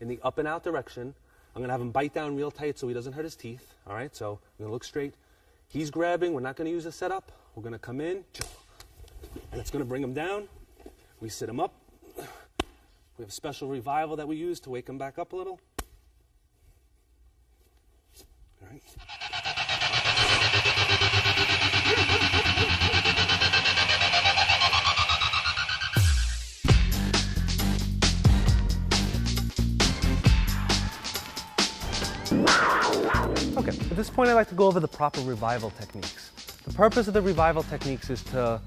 in the up and out direction. I'm going to have him bite down real tight so he doesn't hurt his teeth. All right, so I'm going to look straight. He's grabbing. We're not going to use a setup. We're going to come in, and it's going to bring him down. We sit him up. We have a special revival that we use to wake him back up a little. All right. Okay, at this point I'd like to go over the proper revival techniques. The purpose of the revival techniques is to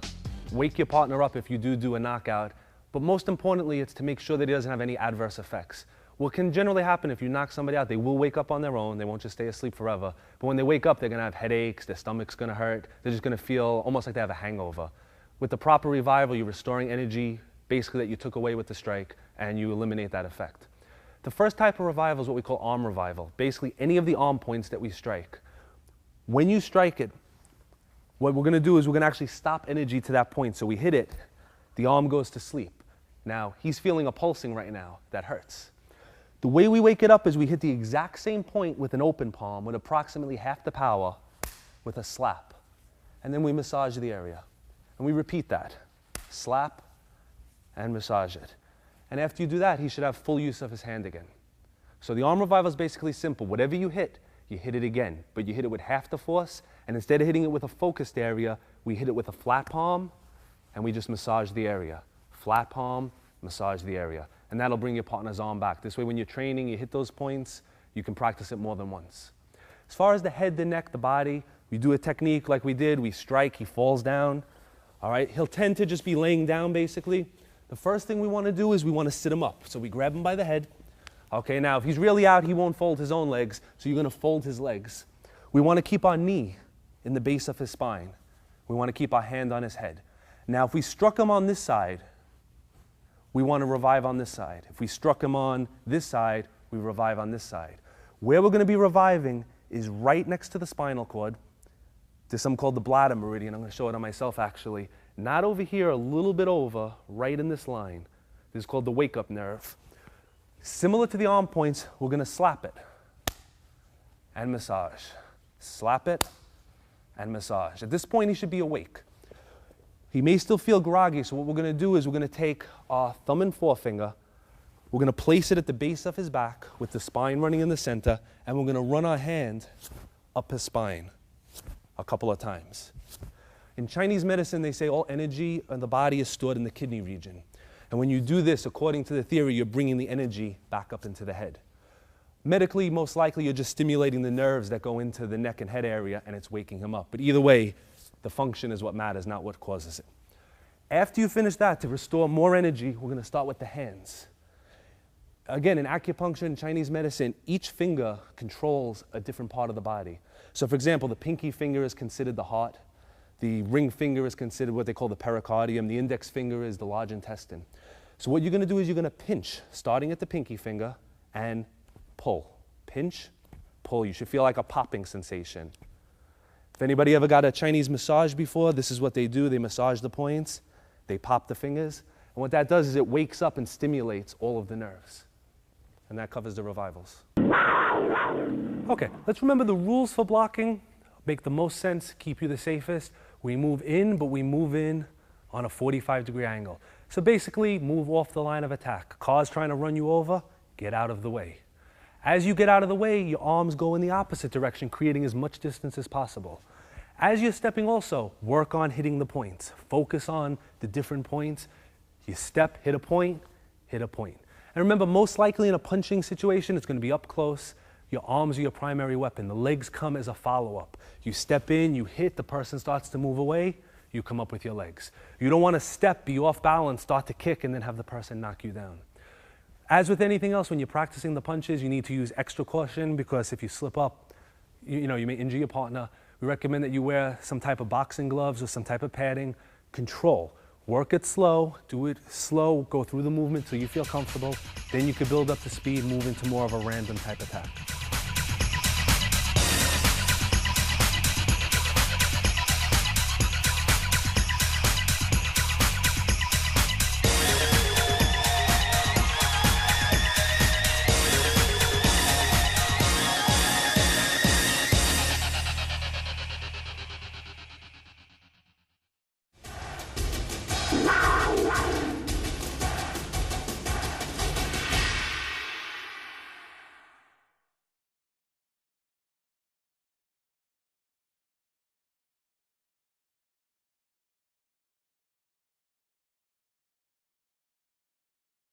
wake your partner up if you do a knockout, but most importantly it's to make sure that he doesn't have any adverse effects. What can generally happen if you knock somebody out, they will wake up on their own, they won't just stay asleep forever, but when they wake up they're going to have headaches, their stomach's going to hurt, they're just going to feel almost like they have a hangover. With the proper revival, you're restoring energy basically that you took away with the strike, and you eliminate that effect. The first type of revival is what we call arm revival. Basically, any of the arm points that we strike. When you strike it, what we're going to do is we're going to actually stop energy to that point. So we hit it, the arm goes to sleep. Now, he's feeling a pulsing right now. That hurts. The way we wake it up is we hit the exact same point with an open palm with approximately half the power with a slap. And then we massage the area. And we repeat that. Slap and massage it. And after you do that, he should have full use of his hand again. So the arm revival is basically simple. Whatever you hit it again, but you hit it with half the force, and instead of hitting it with a focused area, we hit it with a flat palm, and we just massage the area. Flat palm, massage the area. And that'll bring your partner's arm back. This way, when you're training, you hit those points, you can practice it more than once. As far as the head, the neck, the body, we do a technique like we did. We strike, he falls down. All right, he'll tend to just be laying down, basically. The first thing we want to do is we want to sit him up. So we grab him by the head. Okay, now if he's really out, he won't fold his own legs, so you're going to fold his legs. We want to keep our knee in the base of his spine. We want to keep our hand on his head. Now if we struck him on this side, we want to revive on this side. If we struck him on this side, we revive on this side. Where we're going to be reviving is right next to the spinal cord. There's something called the bladder meridian. I'm going to show it on myself actually. Not over here, a little bit over, right in this line. This is called the wake-up nerve. Similar to the arm points, we're going to slap it and massage. Slap it and massage. At this point, he should be awake. He may still feel groggy, so what we're going to do is we're going to take our thumb and forefinger, we're going to place it at the base of his back with the spine running in the center, and we're going to run our hand up his spine a couple of times. In Chinese medicine, they say all energy in the body is stored in the kidney region. And when you do this, according to the theory, you're bringing the energy back up into the head. Medically, most likely, you're just stimulating the nerves that go into the neck and head area, and it's waking him up. But either way, the function is what matters, not what causes it. After you finish that, to restore more energy, we're going to start with the hands. Again, in acupuncture and Chinese medicine, each finger controls a different part of the body. So for example, the pinky finger is considered the heart. The ring finger is considered what they call the pericardium. The index finger is the large intestine. So what you're going to do is you're going to pinch, starting at the pinky finger, and pull. Pinch, pull. You should feel like a popping sensation. If anybody ever got a Chinese massage before, this is what they do. They massage the points. They pop the fingers. And what that does is it wakes up and stimulates all of the nerves. And that covers the revivals. Okay, let's remember the rules for blocking. Make the most sense, keep you the safest. We move in, but we move in on a 45-degree angle. So basically, move off the line of attack. Car's trying to run you over, get out of the way. As you get out of the way, your arms go in the opposite direction, creating as much distance as possible. As you're stepping also, work on hitting the points. Focus on the different points. You step, hit a point, hit a point. And remember, most likely in a punching situation, it's going to be up close. Your arms are your primary weapon. The legs come as a follow-up. You step in, you hit, the person starts to move away, you come up with your legs. You don't want to step, be off balance, start to kick, and then have the person knock you down. As with anything else, when you're practicing the punches, you need to use extra caution because if you slip up, you may injure your partner. We recommend that you wear some type of boxing gloves or some type of padding. Control. Work it slow, do it slow, go through the movement till you feel comfortable. Then you can build up the speed, move into more of a random type attack.